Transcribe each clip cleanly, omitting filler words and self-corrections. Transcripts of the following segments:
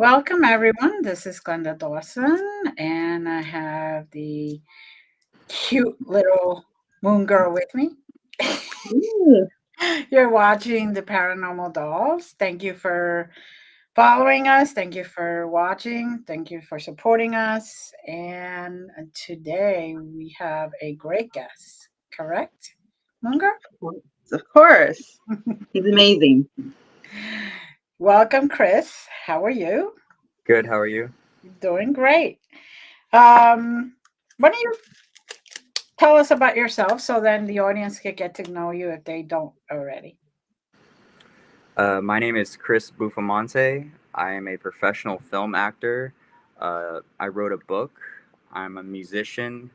Welcome, everyone. This is Glenda Dawson, and I have the cute little moon girl with me. Ooh, You're watching the Paranormal Dolls. Thank you for following us. Thank you for watching. Thank you for supporting us. And today we have a great guest, correct, moon girl? of course. He's amazing. Welcome, Chris. How are you? Good. How are you? Doing great. Why don't you tell us about yourself so then the audience can get to know you if they don't already. My name is Chris Buffamante. I am a professional film actor. I wrote a book. I'm a musician.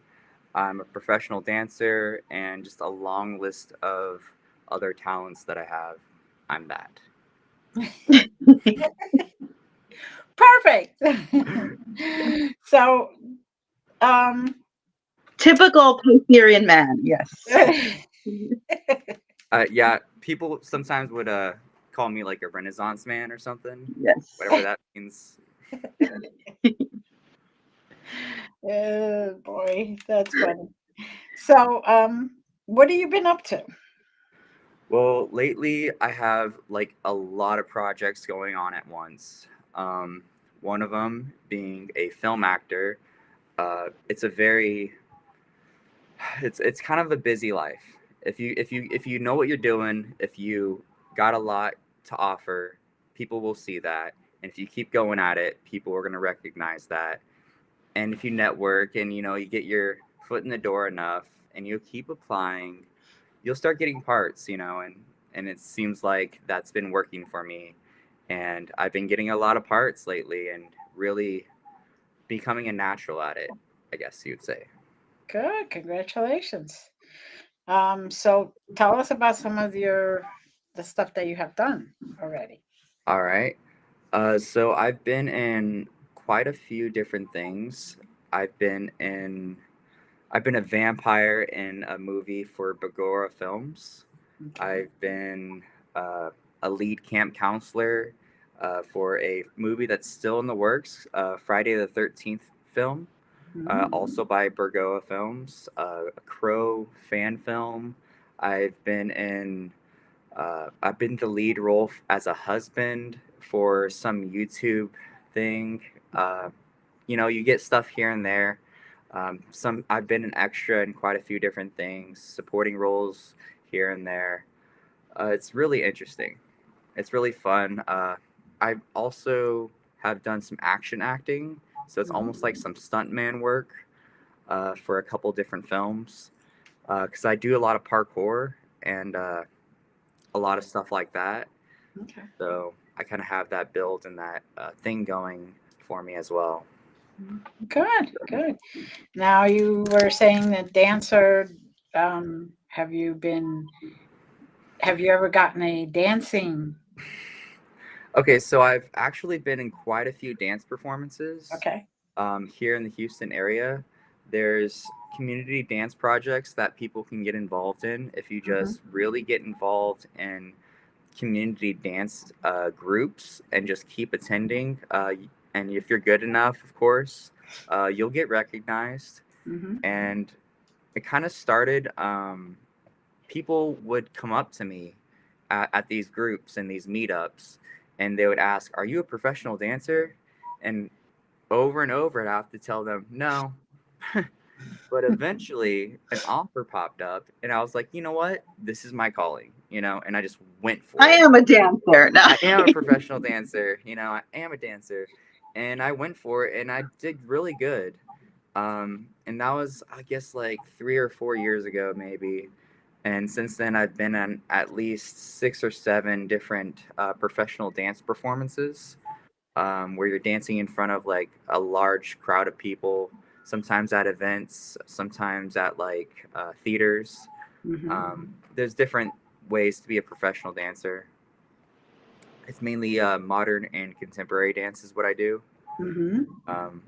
I'm a professional dancer, and just a long list of other talents that I have. I'm that. Perfect. So, um, Typical Pythagorean man, yes. Yeah, people sometimes would call me like a Renaissance man or something, Yes. whatever that means. oh boy, that's funny. So, what have you been up to? Well, lately I have like a lot of projects going on at once. Um, One of them being a film actor. It's a very, it's kind of a busy life. If you know what you're doing, if you got a lot to offer, people will see that, and if you keep going at it, people are gonna recognize that. And if you network and you get your foot in the door enough, and you keep applying, you'll start getting parts, and it seems like that's been working for me. And I've been getting a lot of parts lately and really becoming a natural at it, I guess you'd say. Good, congratulations. So tell us about some of the stuff that you have done already. All right. So I've been in quite a few different things. I've been in I've been a vampire in a movie for Bagora Films. Okay. I've been uh, a lead camp counselor for a movie that's still in the works, Friday the 13th film, Mhm. also by Bergoa Films, a Crow fan film. I've been in, I've been the lead role as a husband for some YouTube thing. You get stuff here and there. Some I've been an extra in quite a few different things, supporting roles here and there. It's really interesting. It's really fun. I also have done some action acting, so it's almost like Mhm. some stuntman work for a couple different films. Because I do a lot of parkour and a lot of stuff like that, Okay. so I kind of have that build and that thing going for me as well. Good, good. Now you were saying that dancer. Have you been? Have you ever gotten a dancing? Okay, so I've actually been in quite a few dance performances Okay. here in the Houston area. There's community dance projects that people can get involved in if you Hmm. just really get involved in community dance groups and just keep attending. And if you're good enough, of course, you'll get recognized. Hmm. And it kind of started. People would come up to me at these groups and these meetups, and they would ask, "Are you a professional dancer?" And over and over, I'd have to tell them no. But eventually, an offer popped up, and I was like, you know what? This is my calling, and I just went for I it. am a dancer. No. I am a professional dancer, I am a dancer, and I went for it, and I did really good. And that was, I guess, like 3 or 4 years ago, maybe. And since then, I've been on at least 6 or 7 different professional dance performances where you're dancing in front of like a large crowd of people, sometimes at events, sometimes at like theaters. Hmm. There's different ways to be a professional dancer. It's mainly modern and contemporary dance is what I do. Hmm. Um,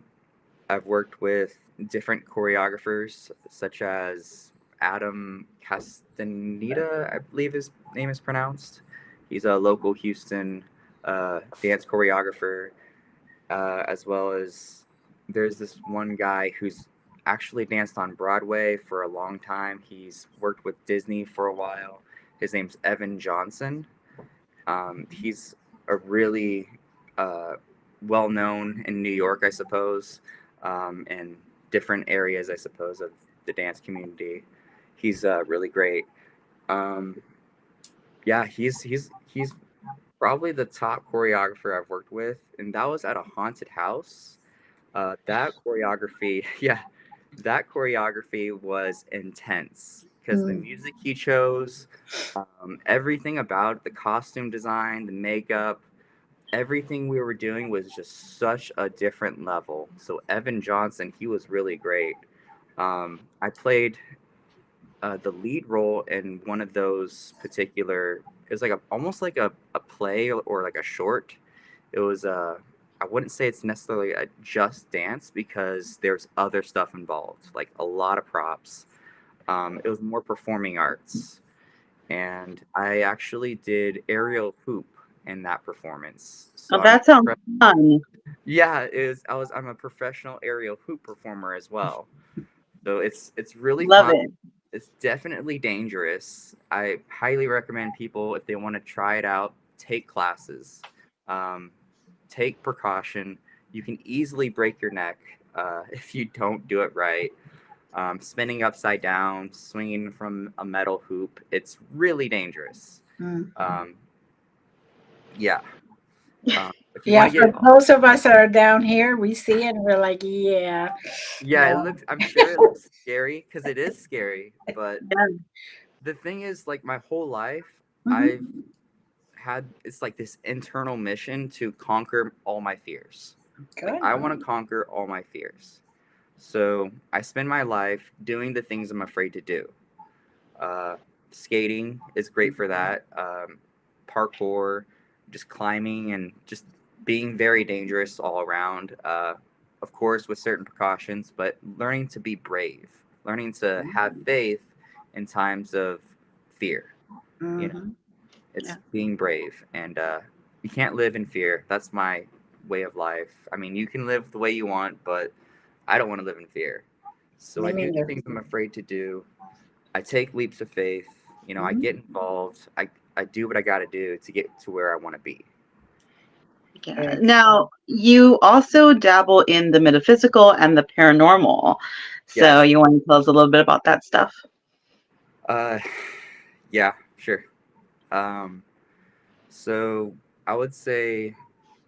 I've worked with different choreographers such as Adam Castaneda, I believe his name is pronounced. He's a local Houston dance choreographer. as well as there's this one guy who's actually danced on Broadway for a long time. He's worked with Disney for a while. His name's Evan Johnson. He's a really well known in New York, I suppose, and different areas, I suppose, of the dance community. He's really great. Um, yeah, he's probably the top choreographer I've worked with, and that was at a haunted house. That choreography, yeah, that choreography was intense because the Mm. music he chose, everything about it, the costume design, the makeup, everything we were doing was just such a different level. So Evan Johnson, he was really great. I played the lead role in one of those particular. It was like almost like a play or like a short. It was I wouldn't say it's necessarily a just dance because there's other stuff involved, like a lot of props. It was more performing arts, and I actually did aerial hoop in that performance. Oh, So that sounds fun. yeah, I'm a professional aerial hoop performer as well. So it's really Love fun. it. It's definitely dangerous. I highly recommend people, if they want to try it out, take classes. Um, take precaution. You can easily break your neck if you don't do it right. Spinning upside down, swinging from a metal hoop, it's really dangerous. Mm. Um, yeah. If you want Yeah, to get, for those of us that are down here, we see it and we're like, yeah, yeah, it no. looks, I'm sure it looks scary because it is scary. But Yeah. the thing is, like, my whole life, I've Mhm. had, it's like this internal mission to conquer all my fears. Like, Good. I want to conquer all my fears. So I spend my life doing the things I'm afraid to do. Uh, Skating is great for that. Parkour, just climbing and just being very dangerous all around. Of course, with certain precautions, but learning to be brave, learning to have faith in times of fear. You know, Hmm. it's Yeah, being brave, and you can't live in fear. That's my way of life. I mean, you can live the way you want, but I don't want to live in fear. So me I do the neither. things I'm afraid to do. I take leaps of faith. You know, I Mhm. get involved. I do what I got to do to get to where I want to be. Yeah. Very true. Now, you also dabble in the metaphysical and the paranormal. So Yes. you want to tell us a little bit about that stuff? Uh, yeah, sure. Um, so I would say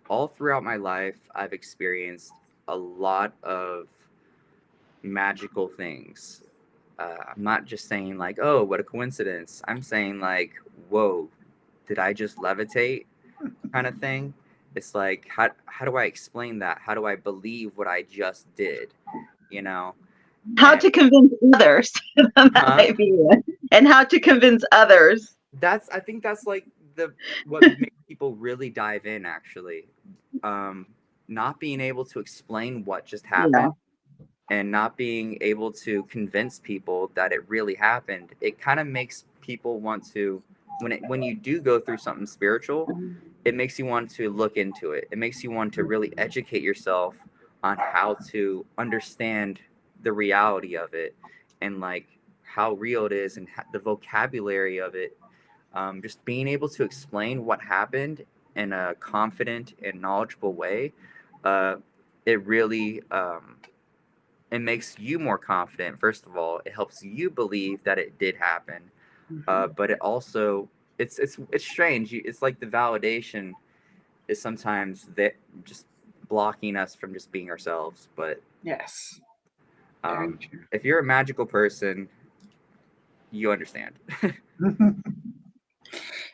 all throughout my life, I've experienced a lot of magical things. I'm not just saying like, oh, what a coincidence. I'm saying like, whoa, did I just levitate? Kind of thing. It's like, how do I explain that? How do I believe what I just did? You know, How and to convince others. That huh? might be it. And how to convince others. I think that's like the what makes people really dive in actually. Um, Not being able to explain what just Yeah. happened and not being able to convince people that it really happened, it kind of makes people want to, when you do go through something spiritual, it makes you want to look into it. It makes you want to really educate yourself on how to understand the reality of it and like how real it is and the vocabulary of it. Just being able to explain what happened in a confident and knowledgeable way, uh, it really it makes you more confident. First of all, it helps you believe that it did happen, Mhm. but it also it's strange. It's like the validation is sometimes that just blocking us from just being ourselves. But Yes, very um, true. if you're a magical person, you understand. uh,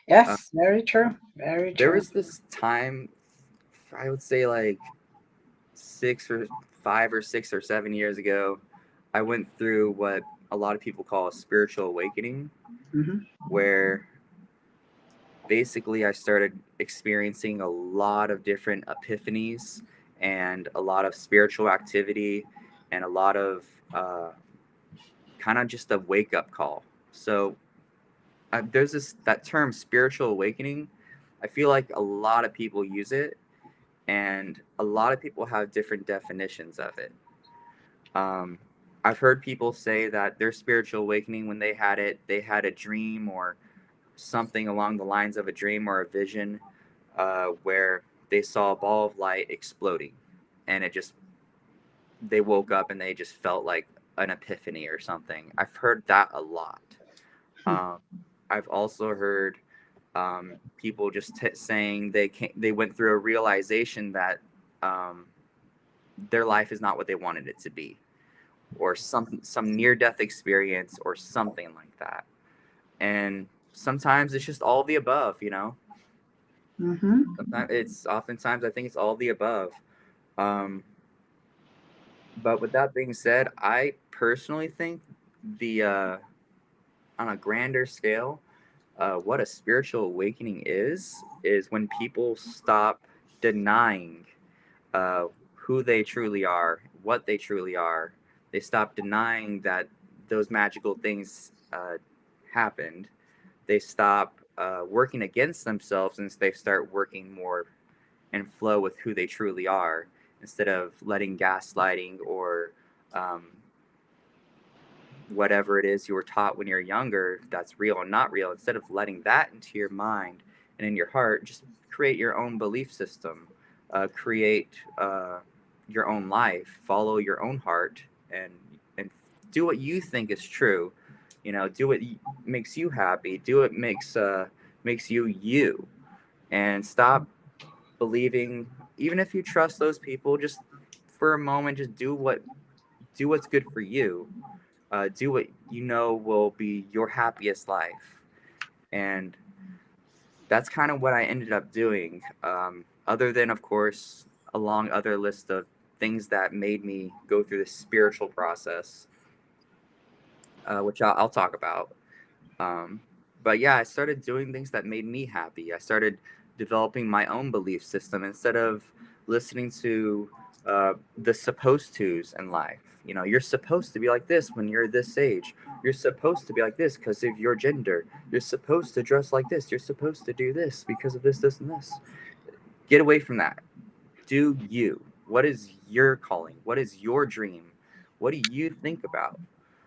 Yes, very true. Very there true. was this time, I would say like 5 or 6 or 7 years ago, I went through what a lot of people call a spiritual awakening, Hmm. where basically I started experiencing a lot of different epiphanies and a lot of spiritual activity and a lot of kind of just a wake up call. So there's that term spiritual awakening. I feel like a lot of people use it, and a lot of people have different definitions of it. Um, I've heard people say that their spiritual awakening, when they had it, they had a dream or something along the lines of a dream or a vision, where they saw a ball of light exploding, and it just they woke up and they just felt like an epiphany or something. I've heard that a lot. Um, I've also heard people just saying they went through a realization that um, their life is not what they wanted it to be, or some near death experience or something like that. And sometimes it's just all the above, you know. Mm-hmm. Sometimes it's oftentimes I think it's all the above. Um, but with that being said, I personally think the on a grander scale, what a spiritual awakening is when people stop denying uh, who they truly are, what they truly are. They stop denying that those magical things happened. They stop working against themselves, and they start working more in flow with who they truly are, instead of letting gaslighting or um, whatever it is you were taught when you're younger that's real and not real. Instead of letting that into your mind and in your heart, just create your own belief system, create your own life, follow your own heart, and do what you think is true. You know, do what makes you happy. Do what makes you you, and stop believing. Even if you trust those people, just for a moment, just do what's good for you. Do what you know will be your happiest life. And that's kind of what I ended up doing. Other than, of course, a long other list of things that made me go through this spiritual process, which I'll talk about. Um, but yeah, I started doing things that made me happy. I started developing my own belief system instead of listening to the supposed tos in life. You know, you're supposed to be like this when you're this age. You're supposed to be like this because of your gender. You're supposed to dress like this. You're supposed to do this because of this, this, and this. Get away from that. Do you. What is your calling? What is your dream? What do you think about?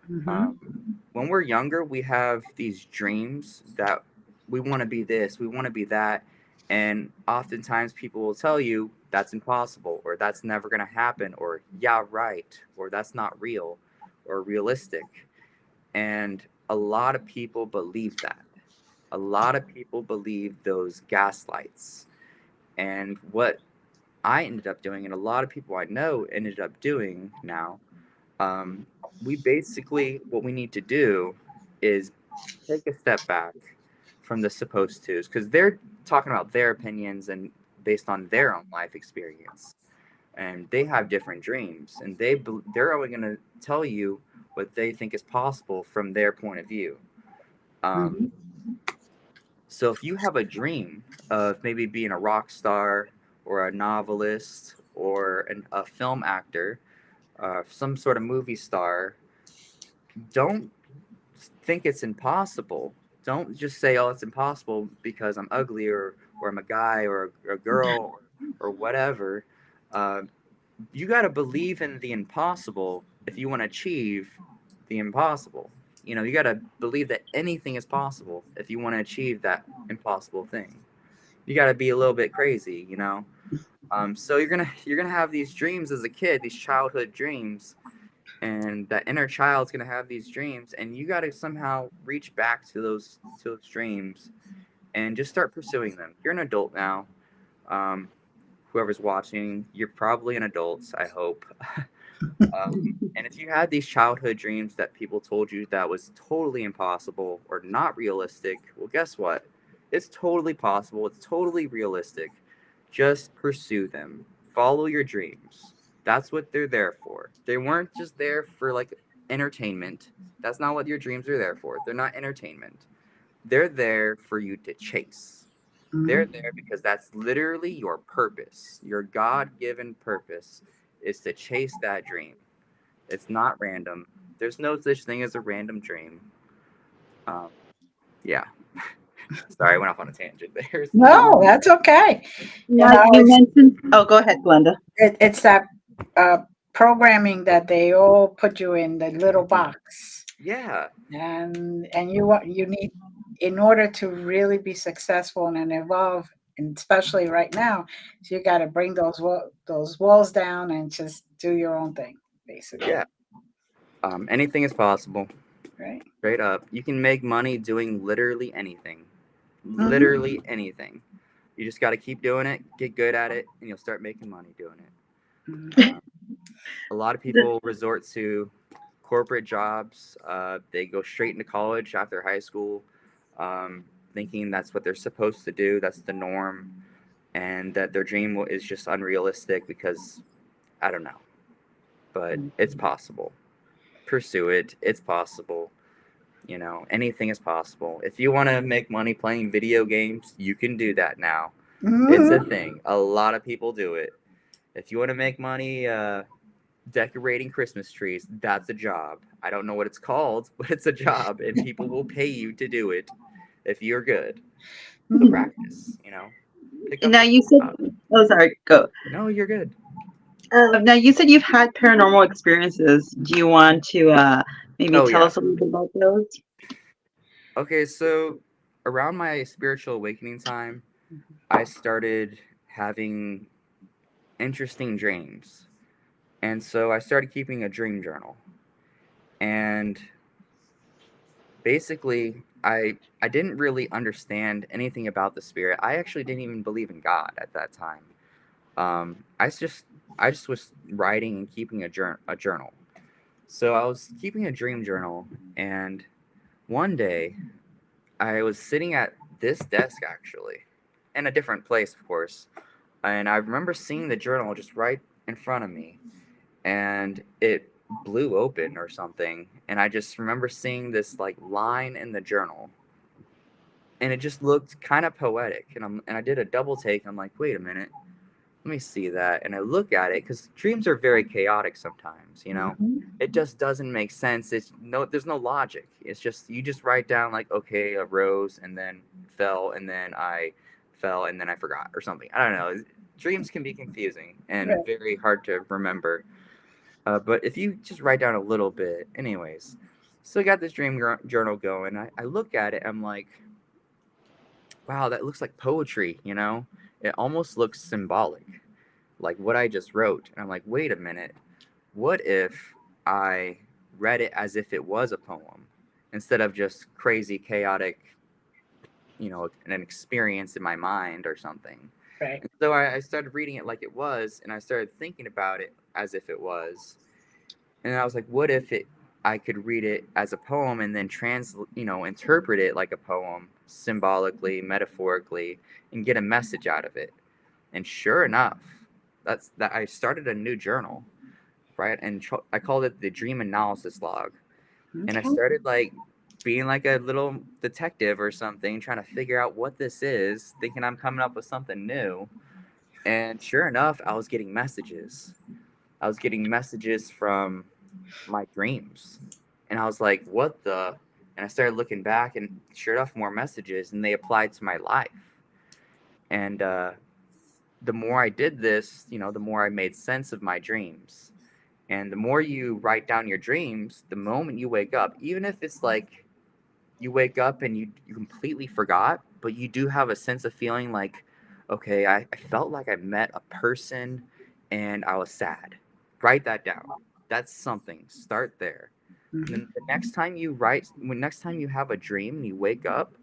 Mm-hmm. Um, when we're younger, we have these dreams that we want to be this, we want to be that. And oftentimes people will tell you that's impossible, or that's never going to happen, or yeah, right, or that's not real or realistic. And a lot of people believe that. A lot of people believe those gaslights. And what I ended up doing, and a lot of people I know ended up doing now, um, we basically, what we need to do is take a step back from the supposed tos, because they're talking about their opinions and based on their own life experience, and they have different dreams, and they're only going to tell you what they think is possible from their point of view. Um, Mm-hmm. so if you have a dream of maybe being a rock star or a novelist or a film actor, some sort of movie star, don't think it's impossible. Don't just say, "Oh, it's impossible because I'm ugly or I'm a guy or a girl or whatever." Uh, you got to believe in the impossible if you want to achieve the impossible. You know, you got to believe that anything is possible if you want to achieve that impossible thing. You got to be a little bit crazy, you know. So you're gonna have these dreams as a kid, these childhood dreams, and that inner child's going to have these dreams, and you got to somehow reach back to those dreams and just start pursuing them. You're an adult now. um, Whoever's watching, you're probably an adult, I hope. And if you had these childhood dreams that people told you that was totally impossible or not realistic, well, guess what? It's totally possible. It's totally realistic. Just pursue them. Follow your dreams. That's what they're there for. They weren't just there for like entertainment. That's not what your dreams are there for. They're not entertainment. They're there for you to chase. They're Mm-hmm. there because that's literally your purpose. Your God given purpose is to chase that dream. It's not random. There's no such thing as a random dream. Um, yeah. Sorry, I went off on a tangent there. No, that's okay. You Like know, you mentioned. Oh, go ahead, Glenda. it's that uh, programming that they all put you in the little box, Yeah, and you need, in order to really be successful and evolve, and especially right now, so you got to bring those walls down and just do your own thing, basically, yeah. Anything is possible. right? Straight up, you can make money doing literally anything. Hmm. Literally anything. You just got to keep doing it, get good at it, and you'll start making money doing it. Hmm. A lot of people resort to corporate jobs. They go straight into college after high school, thinking that's what they're supposed to do. That's the norm, and that their dream is just unrealistic because I don't know, but it's possible. Pursue it. It's possible. You know, anything is possible. If you want to make money playing video games, you can do that now. It's a Hmm. thing. A lot of people do it. If you want to make money decorating Christmas trees, that's a job. I don't know what it's called, but it's a job, and people will pay you to do it if you're good. So practice, pick up Now a you said. job. Oh, sorry. Go. No, you're good. Now you said you've had paranormal experiences. Do you want to maybe Oh, tell yeah. us a little bit about those? Okay, so around my spiritual awakening time, I started having interesting dreams. And so I started keeping a dream journal. And basically, I didn't really understand anything about the spirit. I actually didn't even believe in God at that time. Um, I just I just was writing and keeping a journal. So I was keeping a dream journal, and one day I was sitting at this desk actually, in a different place, of course, and I remember seeing the journal just right in front of me, and it blew open or something, and I just remember seeing this like line in the journal, and it just looked kind of poetic, and I did a double take, and I'm like, wait a minute, let me see that, and I look at it because dreams are very chaotic sometimes, Hmm. it just doesn't make sense. There's no logic. It's just you just write down like, okay, a rose and then fell and then I fell and then I forgot or something. I don't know. Dreams can be confusing and Right. very hard to remember. But if you just write down a little bit, anyways. So I got this journal going. I look at it. I'm like, wow, that looks like poetry. It almost looks symbolic, like what I just wrote. And I'm like, wait a minute. What if I read it as if it was a poem instead of just crazy, chaotic, an experience in my mind or something? Right. And so I started reading it like it was, and I started thinking about it as if it was. And I was like, what if I could read it as a poem and then interpret it like a poem, symbolically, metaphorically, and get a message out of it? And sure enough, that I started a new journal, right? And I called it the dream analysis log. And I Okay. started like being like a little detective or something, trying to figure out what this is, thinking I'm coming up with something new. And sure enough, I was getting messages. I was getting messages from my dreams. And I was like, what the? And I started looking back, and sure enough, more messages, and they applied to my life. And the more I did this, the more I made sense of my dreams. And the more you write down your dreams, the moment you wake up, even if it's like you wake up and you completely forgot, but you do have a sense of feeling like, okay, I felt like I met a person and I was sad. Write that down. That's something. Start there. And then Hmm. the next time you have a dream and you wake up,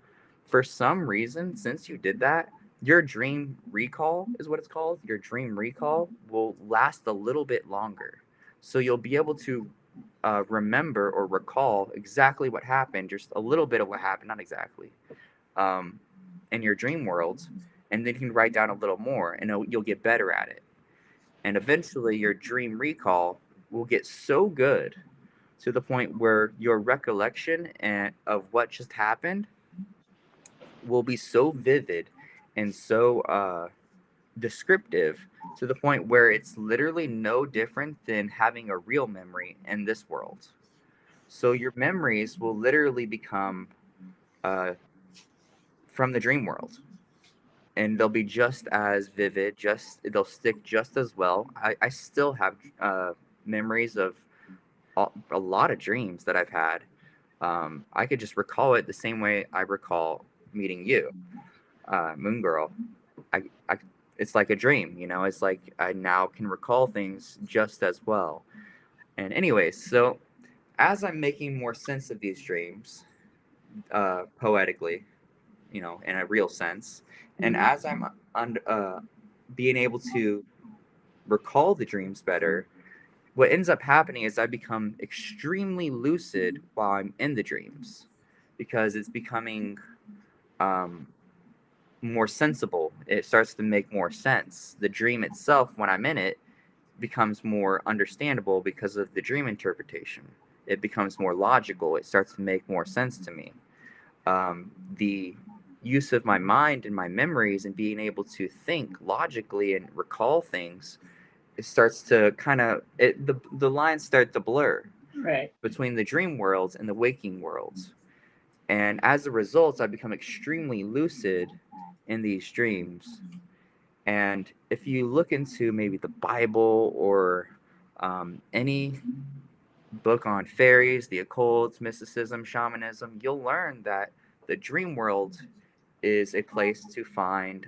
for some reason, since you did that, your dream recall is what it's called. Your dream recall will last a little bit longer. So you'll be able to remember or recall exactly what happened, just a little bit of what happened, not exactly, um, in your dream world. And then you can write down a little more and you'll get better at it. And eventually, your dream recall will get so good to the point where your recollection of what just happened will be so vivid and so descriptive to the point where it's literally no different than having a real memory in this world. So your memories will literally become uh, from the dream world, and they'll be just as vivid, they'll stick just as well. I still have memories of a lot of dreams that I've had. I could just recall it the same way I recall meeting you, Moon Girl. I it's like a dream, you know. It's like I now can recall things just as well. And anyways, so as I'm making more sense of these dreams, poetically, you know, in a real sense, and Mhm. as I'm being able to recall the dreams better, what ends up happening is I become extremely lucid while I'm in the dreams, because it's becoming um, more sensible. It starts to make more sense. The dream itself, when I'm in it, becomes more understandable because of the dream interpretation. It becomes more logical. It starts to make more sense to me. The use of my mind and my memories and being able to think logically and recall things, it starts to kind of the lines start to blur Right. between the dream worlds and the waking worlds. And as a result, I become extremely lucid in these dreams. And if you look into maybe the Bible or any book on fairies, the occult, mysticism, shamanism, you'll learn that the dream world is a place to find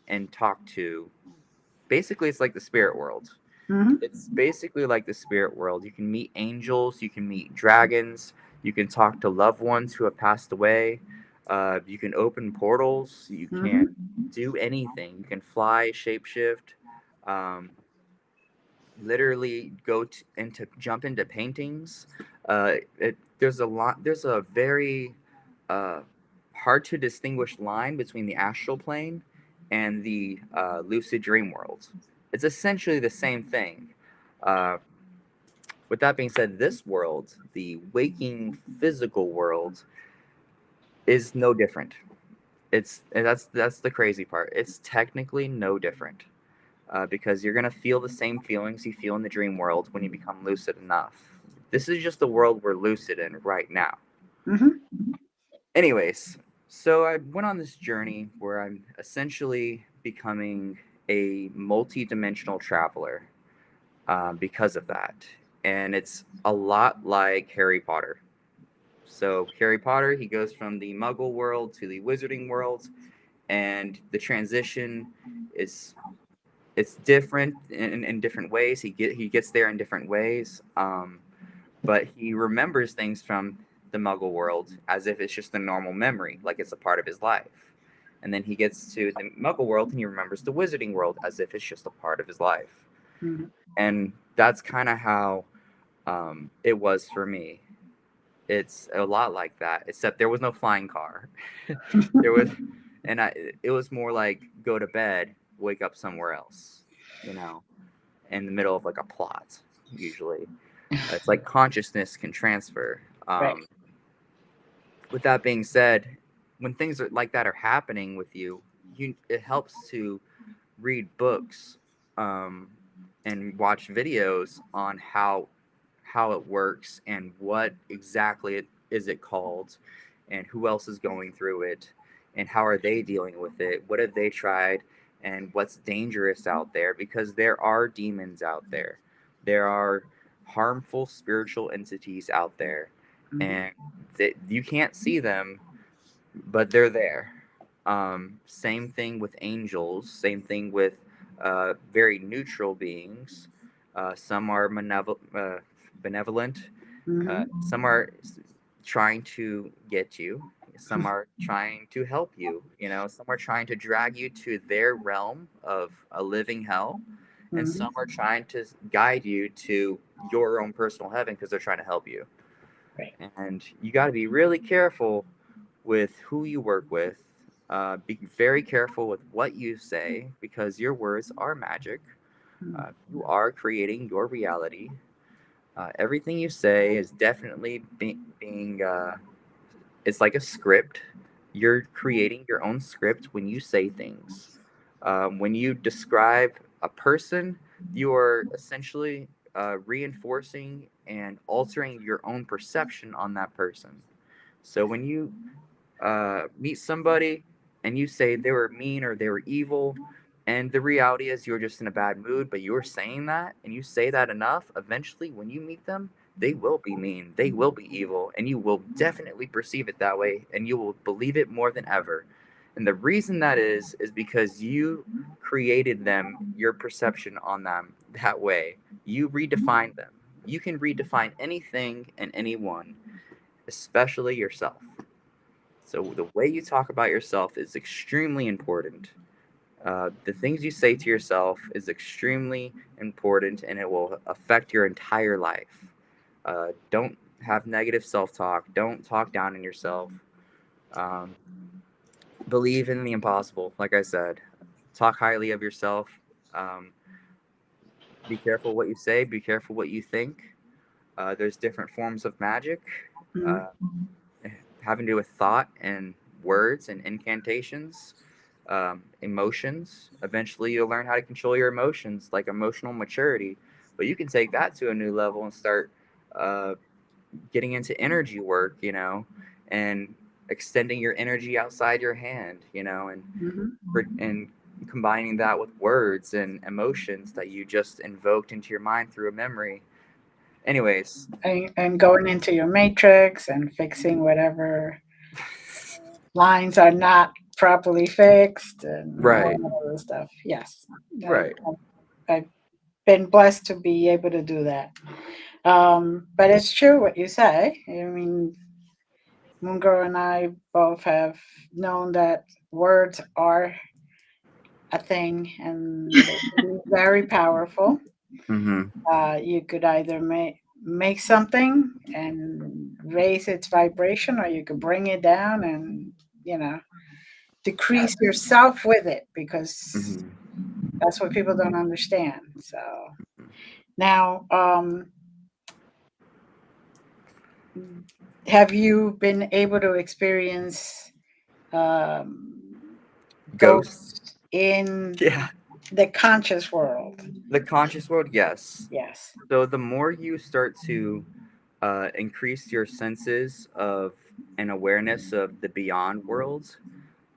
and talk to. Basically, it's like the spirit world. Mhm. It's basically like the spirit world. You can meet angels, you can meet dragons, you can talk to loved ones who have passed away. You can open portals. You can Mhm. do anything. You can fly, shapeshift. Um, Literally into jump into paintings. There's a lot. There's a very uh, hard to distinguish line between the astral plane and the lucid dream world. It's essentially the same thing. Uh, with that being said, this world, the waking physical world, is no different. That's the crazy part. It's technically no different, because you're gonna feel the same feelings you feel in the dream world when you become lucid enough. This is just the world we're lucid in right now. Mhm. Anyways, so I went on this journey where I'm essentially becoming a multi-dimensional traveler, because of that, and it's a lot like Harry Potter. So Harry Potter, he goes from the Muggle world to the Wizarding world, and the transition is it's different in different ways. He gets there in different ways, but he remembers things from the Muggle world as if it's just a normal memory, like it's a part of his life. And then he gets to the Muggle world and he remembers the Wizarding world as if it's just a part of his life. Mhm. And that's kind of how it was for me. It's a lot like that, except there was no flying car. There was, and it was more like go to bed, wake up somewhere else, you know, in the middle of like a plot. Usually, it's like consciousness can transfer. Right. With that being said, when things like that are happening with you, it helps to read books, um, and watch videos on how it works and what exactly is it called, and who else is going through it, and how are they dealing with it, what have they tried, and what's dangerous out there, because there are demons out there, there are harmful spiritual entities out there, Mhm. and you can't see them, but they're there. Same thing with angels. Same thing with very neutral beings. Some are benevolent. Mhm. Some are trying to get you. Some are trying to help you. You know, some are trying to drag you to their realm of a living hell, and Mhm. some are trying to guide you to your own personal heaven because they're trying to help you. Right. And you got to be really careful with who you work with. Be very careful with what you say because your words are magic. Mhm. You are creating your reality. Everything you say is definitely being. It's like a script. You're creating your own script when you say things. When you describe a person, you are essentially reinforcing and altering your own perception on that person. So when you meet somebody, and you say they were mean or they were evil, and the reality is you're just in a bad mood, but you're saying that, and you say that enough, eventually when you meet them, they will be mean, they will be evil, and you will definitely perceive it that way, and you will believe it more than ever. And the reason that is because you created them, your perception on them that way. You redefine them. You can redefine anything and anyone, especially yourself. So the way you talk about yourself is extremely important. The things you say to yourself is extremely important, and it will affect your entire life. Don't have negative self-talk. Don't talk down on yourself. Um, Believe in the impossible. Like I said, talk highly of yourself. Um, be careful what you say. Be careful what you think. There's different forms of magic. Mhm. Uh, Having to do with thought and words and incantations, emotions. Eventually, you'll learn how to control your emotions, like emotional maturity. But you can take that to a new level and start uh, getting into energy work, and extending your energy outside your hand, and Mhm. and combining that with words and emotions that you just invoked into your mind through a memory. Anyways, And going into your matrix and fixing whatever lines are not properly fixed and all right, that other stuff. Yes, I, right. I've been blessed to be able to do that. But it's true what you say. I mean, Moon and I both have known that words are a thing and they can be very powerful. Mm-hmm. You could either make something and raise its vibration, or you could bring it down and you know decrease yourself with it because Mm-hmm. that's what people don't understand. So now, have you been able to experience um, Ghosts. ghosts in Yeah. the conscious world? The conscious world, yes. Yes. So the more you start to increase your senses of and awareness of the beyond world,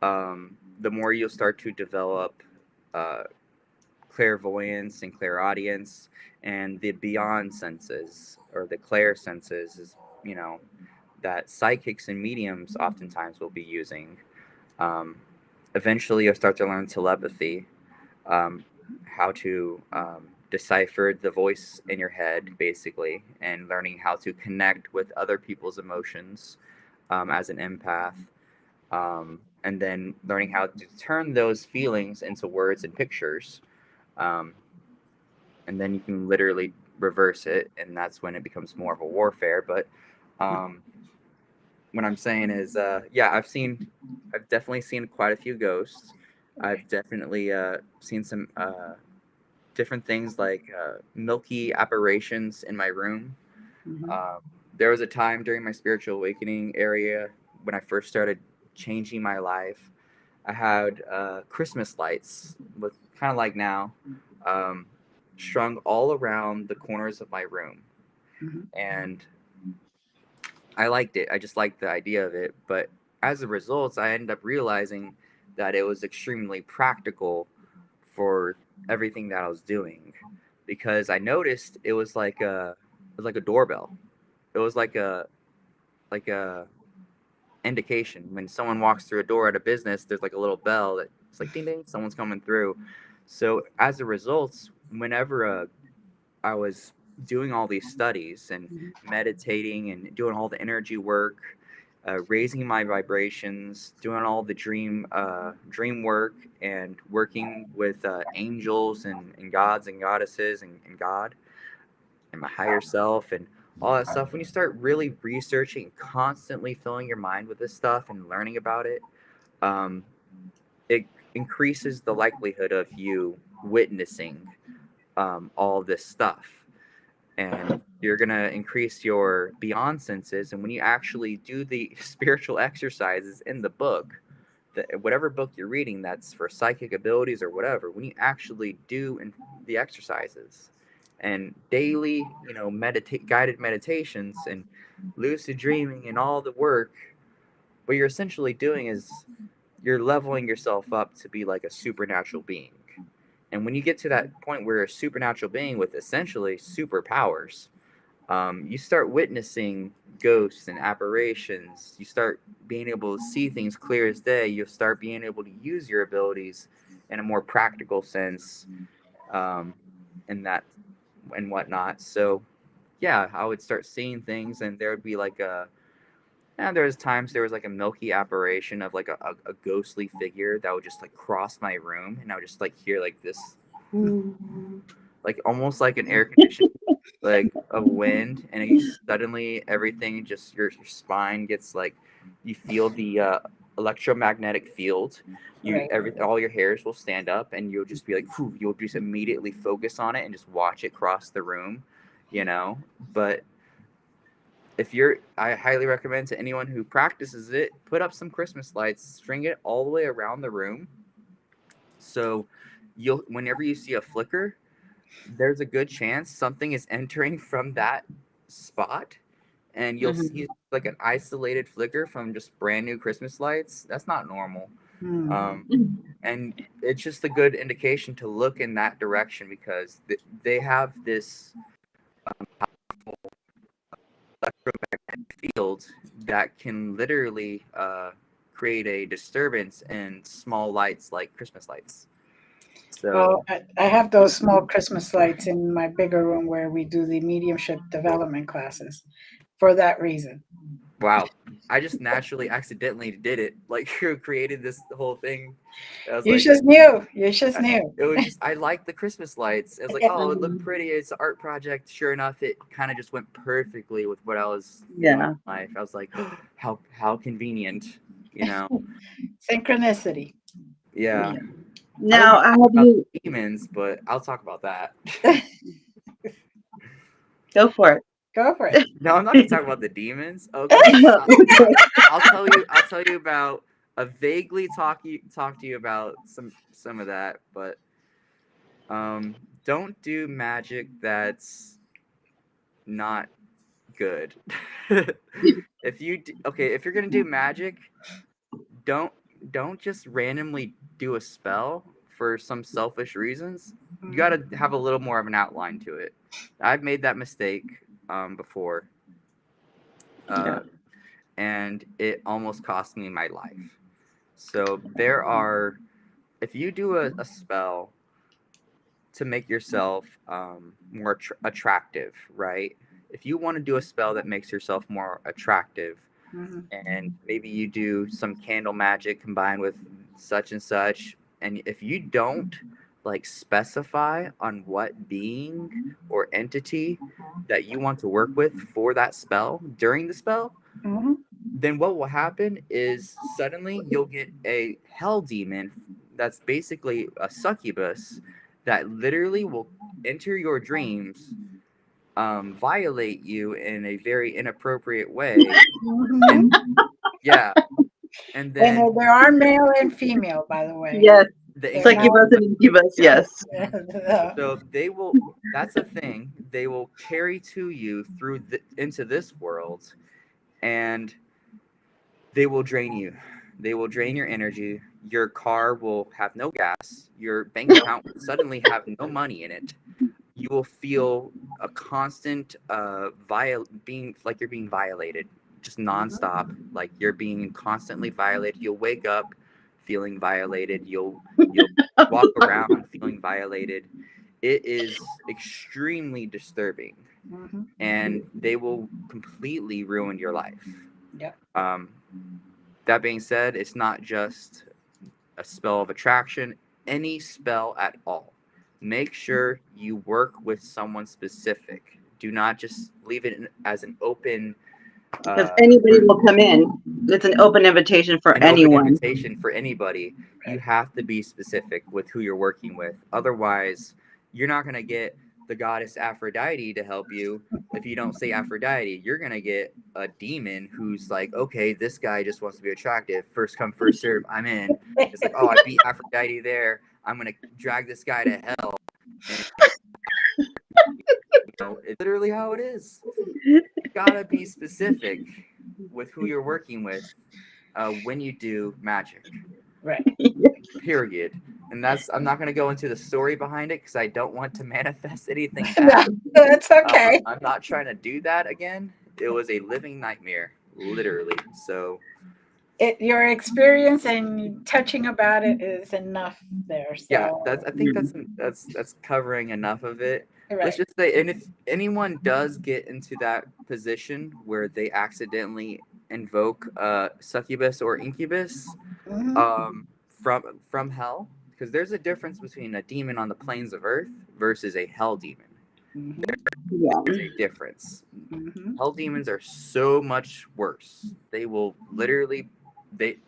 the more you'll start to develop uh, clairvoyance and clairaudience, and the beyond senses or the clair senses is, you know, that psychics and mediums oftentimes will be using. Um, Eventually, you'll start to learn telepathy, how to decipher the voice in your head, basically, and learning how to connect with other people's emotions as an empath, and then learning how to turn those feelings into words and pictures. Um, and then you can literally reverse it, and that's when it becomes more of a warfare. But um, what I'm saying is, yeah, I've definitely seen quite a few ghosts. I've definitely seen some different things like milky apparitions in my room. Hmm. Um, there was a time during my spiritual awakening area when I first started changing my life. I had Christmas lights, with kind of like now, um, strung all around the corners of my room, Hmm. and I liked it. I just liked the idea of it. But as a result, I ended up realizing that it was extremely practical for everything that I was doing, because I noticed it was like a doorbell. It was like a indication when someone walks through a door at a business. There's like a little bell that it's like ding ding, someone's coming through. So as a result, whenever I was doing all these studies and meditating and doing all the energy work, raising my vibrations, doing all the dream work, and working with angels and gods and goddesses and God and my higher self and all that stuff. When you start really researching, constantly filling your mind with this stuff and learning about it, um, it increases the likelihood of you witnessing all this stuff, and you're going to increase your beyond senses. And when you actually do the spiritual exercises in the book, whatever book you're reading that's for psychic abilities or whatever, when you actually do the exercises and daily, meditate guided meditations and lucid dreaming and all the work, what you're essentially doing is you're leveling yourself up to be like a supernatural being. And when you get to that point where you're a supernatural being with essentially superpowers, you start witnessing ghosts and apparitions. You start being able to see things clear as day. You'll start being able to use your abilities in a more practical sense, um, and that and whatnot. So, yeah, I would start seeing things, and there would be like a. And there was times there was like a milky apparition of like a ghostly figure that would just like cross my room, and I would just like hear like this, like almost like an air conditioning like of wind, and you suddenly everything just your spine gets like you feel the electromagnetic field. You Right. every all your hairs will stand up, and you'll just be like, whew, you'll just immediately focus on it and just watch it cross the room, you know. But if you're, I highly recommend to anyone who practices it, put up some Christmas lights, string it all the way around the room, so you'll whenever you see a flicker, there's a good chance something is entering from that spot, and you'll Mhm. see like an isolated flicker from just brand new Christmas lights. That's not normal. Hmm. um, and it's just a good indication to look in that direction, because they have this electromagnetic field that can literally create a disturbance in small lights like Christmas lights. Well, So I have those small Christmas lights in my bigger room where we do the mediumship development classes for that reason. wow, I just naturally accidentally did it, like created this whole thing. I was You like, just knew. You just knew. it was just, I liked the Christmas lights. I was like, oh, it looked Mhm. pretty. It's an art project. Sure enough, it kind of just went perfectly with what I was doing Yeah. in life. I was like, how convenient, you know? Synchronicity. Yeah. I don't Now, want to have talk about you demons, but I'll talk about that. go for Go for it. it? No, I'm not going to talk about the demons. Okay, I'll tell you about a vaguely talk to you about some of that, but don't do magic that's not good. If you're gonna do magic, don't don't just randomly do a spell for some selfish reasons. You got to have a little more of an outline to it. I've made that mistake before, Yeah. uh, and it almost cost me my life. So there are, if you do a spell to make yourself more attractive, right? If you want to do a spell that makes yourself more attractive, Mhm. and maybe you do some candle magic combined with such and such, and if you don't like specify on what being or entity that you want to work with for that spell during the spell, Mhm. then what will happen is suddenly you'll get a hell demon that's basically a succubus that literally will enter your dreams, violate you in a very inappropriate way, and Mhm. yeah, and And then there are male and female, by the way. Yes. the They're not. Succubus and incubus. yeah, Yes. so they will, that's a thing, they will carry to you through into this world, and they will drain you. They will drain your energy. Your car will have no gas. Your bank account will suddenly have no money in it. You will feel a constant being like you're being violated, just nonstop. Like you're being constantly violated. You'll wake up feeling violated. You'll walk around feeling violated. It is extremely disturbing, Mhm. and they will completely ruin your life. Yep. Um, that being said, it's not just a spell of attraction, any spell at all. Make sure you work with someone specific. Do not just leave it as Because uh, anybody for will come in. It's an open invitation for an open anyone. invitation for anybody. You Right. have to be specific with who you're working with. Otherwise, you're not going to get the goddess Aphrodite to help you. If you don't say Aphrodite, you're going to get a demon who's like, okay, this guy just wants to be attractive. First come, first serve. I'm in. It's like, oh, I beat Aphrodite there. I'm going to drag this guy to hell. And, it's literally how it is. You got to be specific with who you're working with when you do magic. Right. Period. And I'm not going to go into the story behind it because I don't want to manifest anything Yeah, bad. that's okay. I'm not trying to do that again. It was a living nightmare, literally. So Your experience and touching about it is enough there. yeah, So, I think that's covering enough of it. Let's right. just say, and if anyone does get into that position where they accidentally invoke succubus or incubus, Hmm. from hell, because there's a difference between a demon on the plains of earth versus a hell demon. Hmm. Yeah. There's a difference. Hmm. Hell demons are so much worse. They will literally,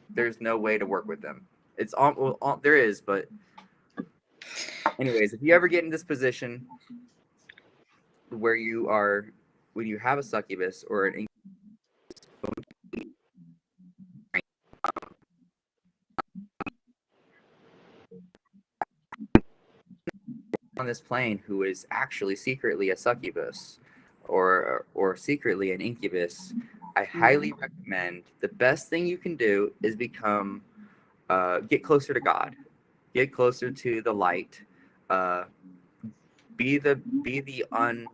there's no way to work with them. It's there is, but anyways, if you ever get in this position where you are, when you have a succubus or an on this plane who is actually secretly a succubus or secretly an incubus, I Hmm. highly recommend the best thing you can do is get closer to God, get closer to the light, uh, be the un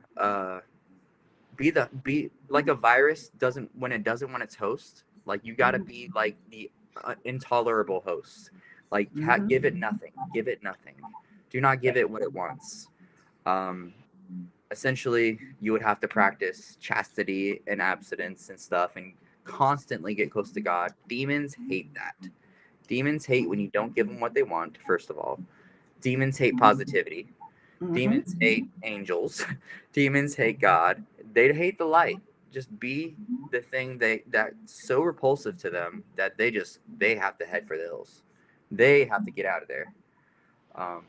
be like a virus doesn't when it doesn't want its host. Like you got to be like the intolerable host. Like Hmm. give it nothing. Give it nothing. Do not give Right. it what it wants. Um, Essentially, you would have to practice chastity and abstinence and stuff, and constantly get close to God. Demons hate that. Demons hate when you don't give them what they want. First of all, demons hate positivity. Hmm. Demons hate angels. Demons hate God. They hate the light. Just be the thing that's so repulsive to them that they have to head for the hills. They have to get out of there. Um,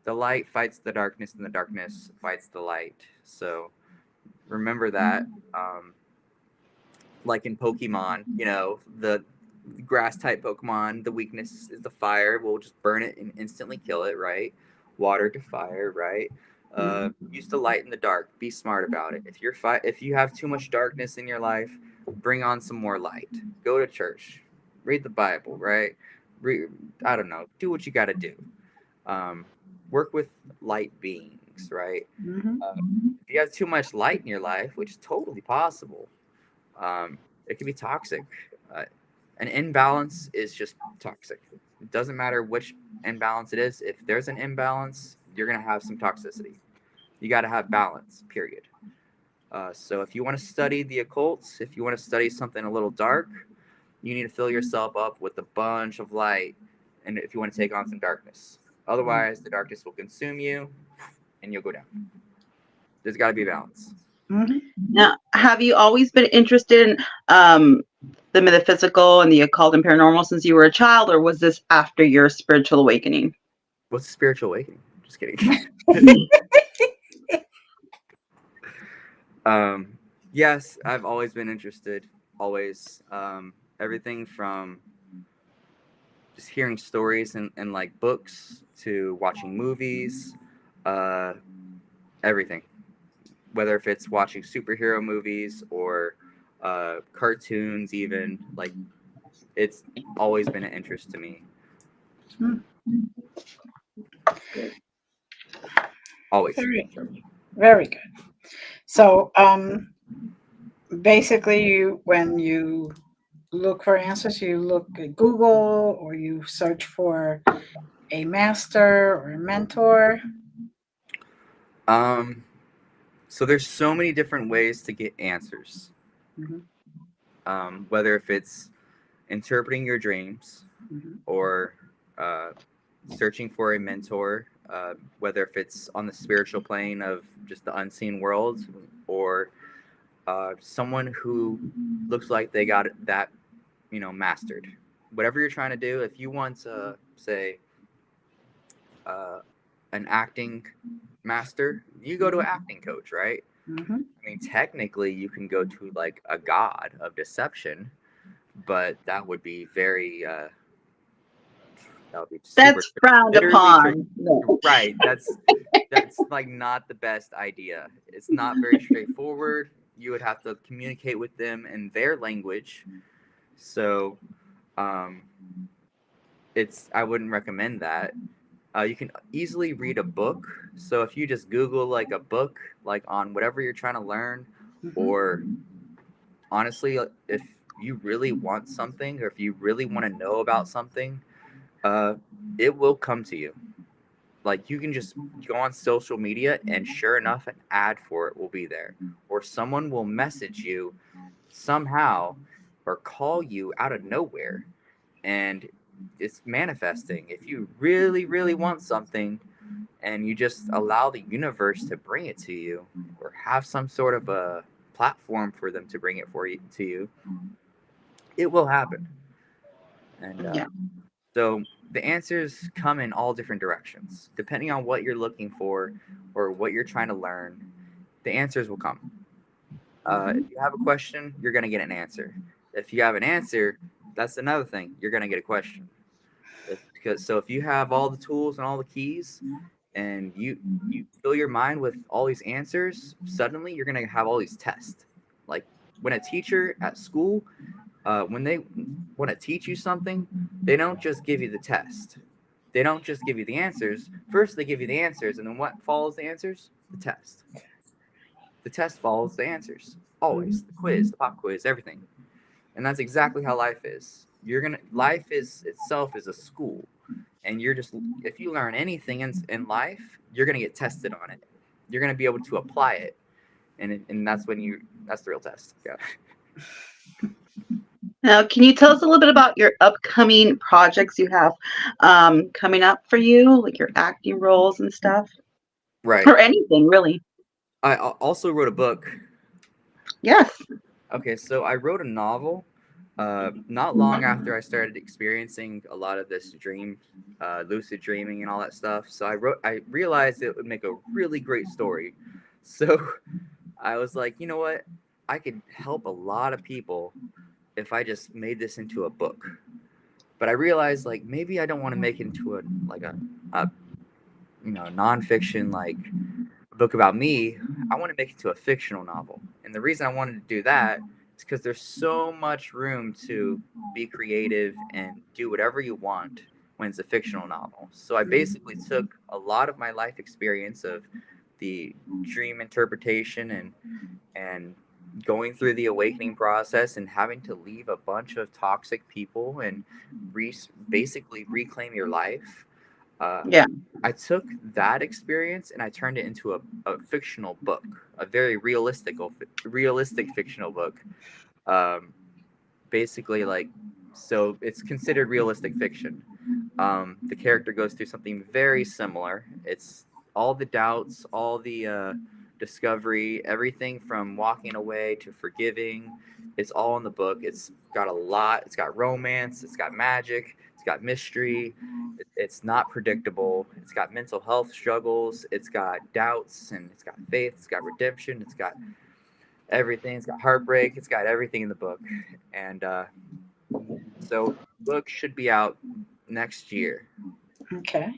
the light fights the darkness, and the darkness fights the light. So remember that. Like in Pokemon, the grass type Pokemon, the weakness is the fire. We'll just burn it and instantly kill it, right? Water to fire, right? Hmm. Use the light in the dark. Be smart about it. If you have too much darkness in your life, bring on some more light. Go to church, read the Bible, right? Re- I don't know. Do what you got to do. Um, Work with light beings, right? Hmm. Uh, if you have too much light in your life, which is totally possible, um, it can be toxic. Uh, an imbalance is just toxic. It doesn't matter which imbalance it is. If there's an imbalance, you're going to have some toxicity. You got to have balance, period. So if you want to study the occults, if you want to study something a little dark, you need to fill yourself up with a bunch of light. And if you want to take on some darkness, otherwise the darkness will consume you and you'll go down. There's got to be a balance. Hmm. Now, have you always been interested in the metaphysical and the occult and paranormal since you were a child, or was this after your spiritual awakening? What's spiritual awakening? Just kidding. Um, yes, I've always been interested. Always. Everything from just hearing stories and like books to watching movies. Uh, Everything. Whether if it's watching superhero movies or cartoons, even like it's always been an interest to me. Always. Very, very good. So, basically, when you look for answers, you look at Google or you search for a master or a mentor. Um, so there's so many different ways to get answers. Hmm. Whether if it's interpreting your dreams Hmm. or uh, searching for a mentor, whether if it's on the spiritual plane of just the unseen world or someone who looks like they got that, mastered. Whatever you're trying to do, if you want to say uh, an acting master, you go to an acting coach, right? Hmm. I mean, technically, you can go to like a god of deception, but that would be super That's frowned literally tricky. upon. No. Right. That's like not the best idea. It's not very straightforward. You would have to communicate with them in their language. So, um, I wouldn't recommend that. You can easily read a book. So if you just Google like a book, like on whatever you're trying to learn, Mhm. or honestly, if you really want something or if you really want to know about something, uh, it will come to you. Like you can just go on social media, and sure enough, an ad for it will be there, or someone will message you somehow or call you out of nowhere, and it's manifesting. If you really, really want something, and you just allow the universe to bring it to you, or have some sort of a platform for them to bring it for you to you, it will happen. And Yeah. so the answers come in all different directions, depending on what you're looking for or what you're trying to learn. The answers will come. If you have a question, you're going to get an answer. If you have an answer, that's another thing. You're going to get a question. If you have all the tools and all the keys, and you fill your mind with all these answers, suddenly you're going to have all these tests. Like when a teacher at school, when they want to teach you something, they don't just give you the test. They don't just give you the answers. First, they give you the answers, and then what follows the answers? The test. The test follows the answers. Always. The quiz, the pop quiz, everything. And that's exactly how life is. Life is itself is a school. And you're just if you learn anything in life, you're gonna get tested on it. You're gonna be able to apply it. And that's the real test. Yeah. Now, can you tell us a little bit about your upcoming projects you have coming up for you, like your acting roles and stuff, Right. or anything really? Also wrote a book. Yes. Okay, so I wrote a novel not long after I started experiencing a lot of this lucid dreaming and all that stuff. So I realized it would make a really great story. So I was like, you know what? I could help a lot of people if I just made this into a book. But I realized like maybe I don't want to make it into a nonfiction like book about me. I want to make it to a fictional novel. And the reason I wanted to do that is because there's so much room to be creative and do whatever you want when it's a fictional novel. So I basically took a lot of my life experience of the dream interpretation and going through the awakening process and having to leave a bunch of toxic people and basically reclaim your life. uh, Yeah. I took that experience and I turned it into a fictional book, a very realistic fictional book. Um, Basically, like, so it's considered realistic fiction. The character goes through something very similar. It's all the doubts, all the discovery, everything from walking away to forgiving. It's all in the book. It's got a lot. It's got romance. It's got magic. It's got mystery. It's not predictable. It's got mental health struggles. It's got doubts, and it's got faith. It's got redemption. It's got everything. It's got heartbreak. It's got everything in the book. And so, the book should be out next year, Okay.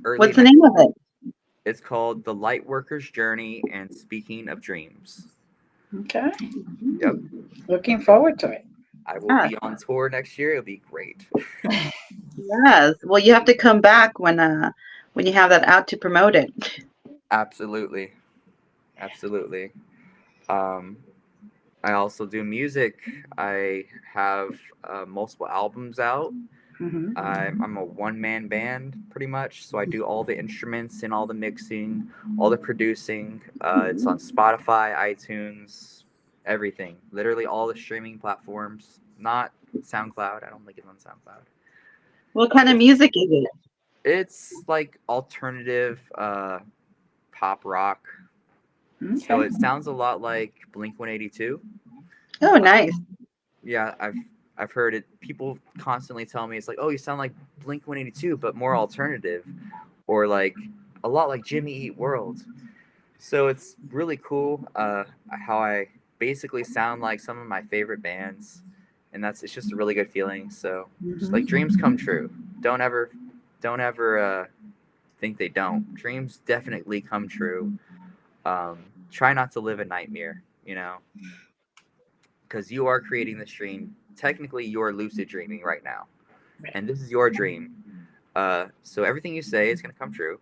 early What's the next. name of it? It's called The Lightworker's Journey and Speaking of Dreams. Okay. Yep. Looking forward to it. I will Yeah. be on tour next year. It'll be great. Yes. Well, you have to come back when you have that out to promote it. Absolutely. Absolutely. Um, I also do music. I have multiple albums out. Hmm. I'm a one man band pretty much. So I do all the instruments and all the mixing, all the producing. It's on Spotify, iTunes, everything. Literally all the streaming platforms. Not SoundCloud. I don't think it's on SoundCloud. What kind of It's, music is it? it's like alternative pop rock. So Okay. it sounds a lot like Blink 182. Oh, nice. Yeah, I've heard it. People constantly tell me it's like, oh, you sound like Blink 182, but more alternative, or like a lot like Jimmy Eat World. So it's really cool how I basically sound like some of my favorite bands, and it's just a really good feeling. So just like Hmm. dreams come true. Don't ever think they don't. Dreams definitely come true. Try not to live a nightmare, because you are creating this dream. Technically, you're lucid dreaming right now. and this is your dream. So everything you say is going to come true.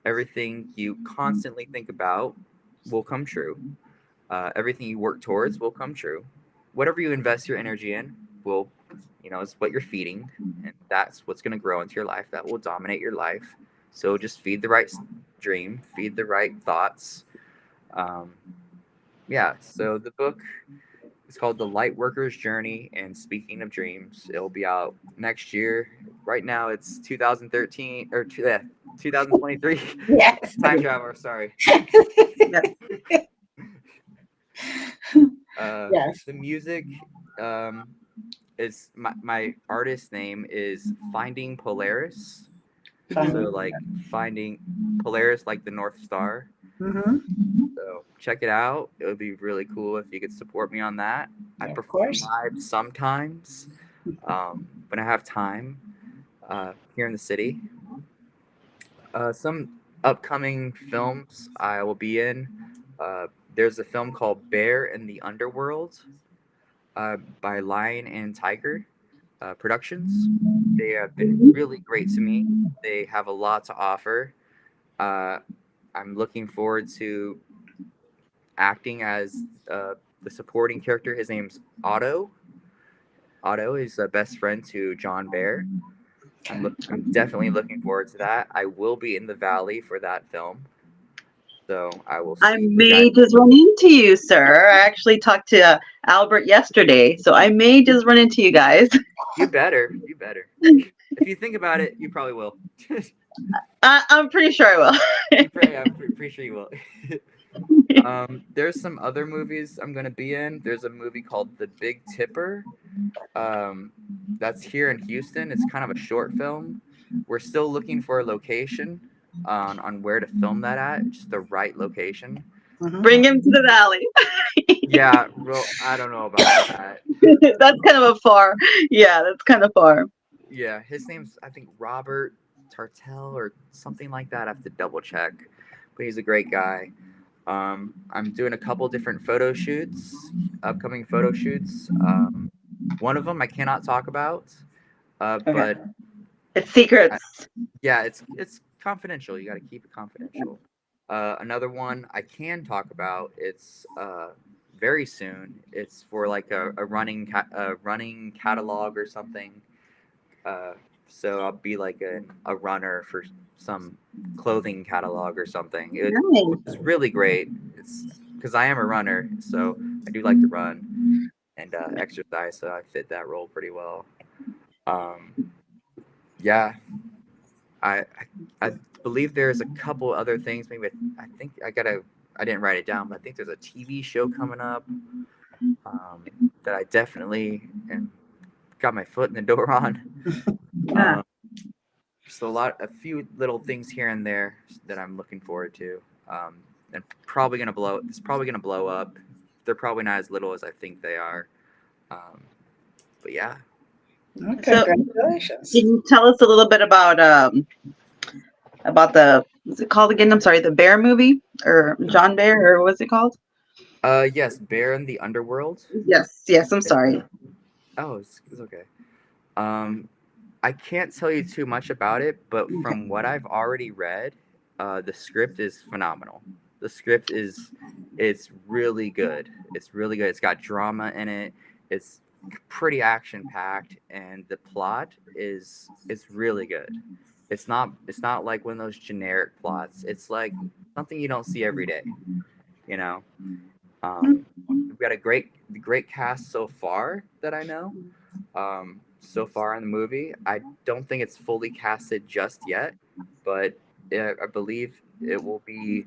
Everything you constantly think about will come true. Everything you work towards will come true. Whatever you invest your energy in will, is what you're feeding, and that's what's going to grow into your life. That will dominate your life. So just feed the right dream, feed the right thoughts. Um, yeah. So the book is called The Light Worker's Journey. And speaking of dreams, it'll be out next year. Right now, it's 2013 or 2023. Yes. Time traveler. Sorry. Yeah. Yes. The music is my artist name is Finding Polaris. Fine. So like finding Polaris, like the North Star. Mm-hmm. So check it out. It would be really cool if you could support me on that. I Of perform course. live sometimes when I have time here in the city. Some upcoming films I will be in. Uh, there's a film called Bear in the Underworld by Lion and Tiger Productions. They have been really great to me. They have a lot to offer. Uh, I'm looking forward to acting as the supporting character. His name's Otto. Otto is a best friend to John Bear. Okay. I'm definitely looking forward to that. I will be in the Valley for that film, so I will I see you guys. may just run into you, sir. I actually talked to Albert yesterday, so I may just run into you guys. You better. You better. If you think about it, you probably will. I'm pretty sure I will. I'm pretty sure you will. There's some other movies I'm gonna be in. There's a movie called The Big Tipper. That's here in Houston. It's kind of a short film. We're still looking for a location on where to film that at, just the right location. Mm-hmm. Bring him to the valley. Yeah, well, I don't know about that. That's kind of a far. Yeah, that's kind of far. Yeah, his name's I think Robert Tartell or something like that. I have to double check, but he's a great guy. I'm doing a couple different photo shoots, upcoming photo shoots. One of them I cannot talk about, Okay. but It's secrets. yeah, it's confidential. You got to keep it confidential. Another one I can talk about. It's very soon. It's for like a running catalog or something. Uh, so I'll be like a runner for some clothing catalog or something. Which is Nice. really great. It's because I am a runner, so I do like to run and exercise. So I fit that role pretty well. Um, yeah, I, I believe there's a couple other things. Maybe I think I didn't write it down, but I think there's a TV show coming up that I definitely got my foot in the door on. Yeah. Just a few little things here and there that I'm looking forward to. And it's probably gonna blow up. They're probably not as little as I think they are. But yeah. Okay. So, Congratulations. can you tell us a little bit about the what's it called again? I'm sorry, the Bear movie or John Bear or what's it called? Yes, Bear in the Underworld. Yes, yes. I'm It's, sorry. it's okay. I can't tell you too much about it, but from what I've already read, the script is phenomenal. The script is it's really good. It's really good. It's got drama in it. It's pretty action packed, and the plot is it's really good. It's not like one of those generic plots. It's like something you don't see every day. You know, we've got a great cast so far that I know. So far in the movie. I don't think it's fully casted just yet, but I believe it will be.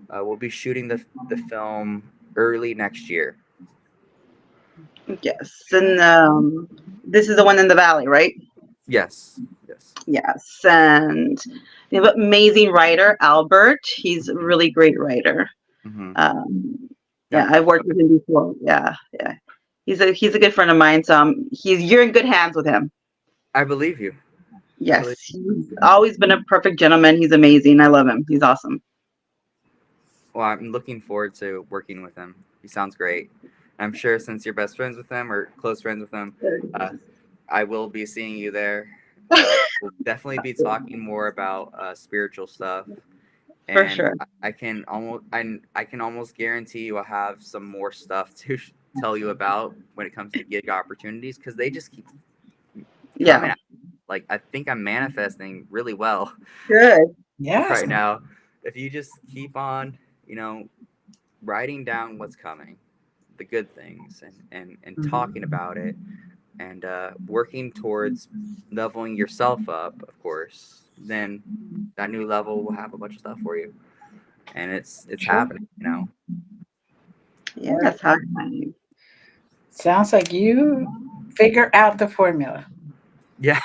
We'll be shooting the film early next year. Yes, and this is the one in the valley, right? Yes. Yes. Yes, and we have an amazing writer, Albert. He's a really great writer. Mm-hmm. Yeah, I've worked with him before. Yeah, yeah. He's a good friend of mine. So you're in good hands with him. I believe you. Yes, he's always been a perfect gentleman. He's amazing. I love him. He's awesome. Well, I'm looking forward to working with him. He sounds great. I'm sure since you're best friends with him or close friends with him, I will be seeing you there We'll definitely be talking more about spiritual stuff. For And sure. I can almost guarantee you I'll have some more stuff to tell you about when it comes to gig opportunities, because they just keep coming Yeah. at me. Like, I think I'm manifesting really well Good. Yes. right now. If you just keep on, writing down what's coming, the good things, and talking about it, and working towards leveling yourself up, of course, then that new level will have a bunch of stuff for you. And it's Sure. happening. Yeah, that's how exciting. Sounds like you figure out the formula. Yeah.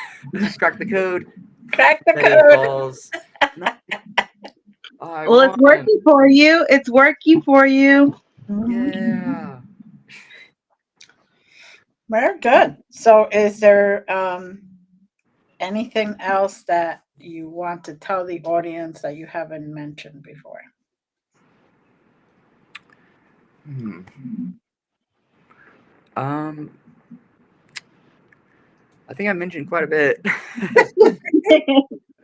Crack the code. Crack the Petty code. falls. No. I Well, it's won. working for you. It's working for you. Mhm. Yeah. Very good. So, is there anything else that you want to tell the audience that you haven't mentioned before? Hmm. Um, I think I mentioned quite a bit.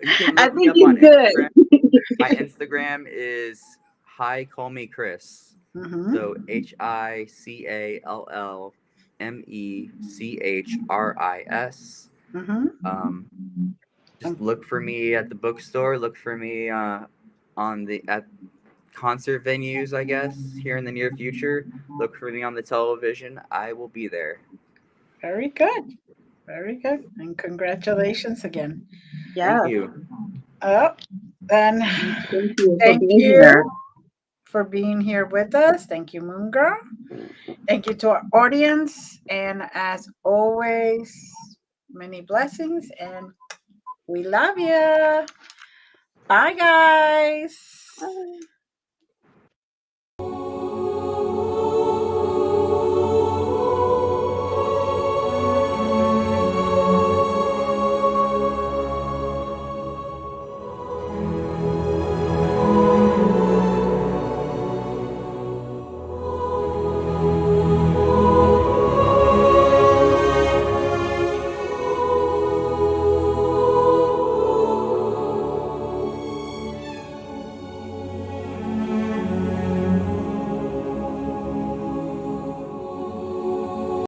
You can I look me think up on it's good. Instagram. My Instagram is Hi Call Me Chris. Mm-hmm. So HICALLMECHRIS. Mm-hmm. Just look for me at the bookstore. Look for me at concert venues, I guess, here in the near future. Look for me on the television. I will be there. Very good. Very good. And congratulations again. Yeah. Thank you. Oh, then Thank you for thank being you here. for being here with us. Thank you, Moon Girl. Thank you to our audience. And as always, many blessings and we love you. Bye, guys. Bye.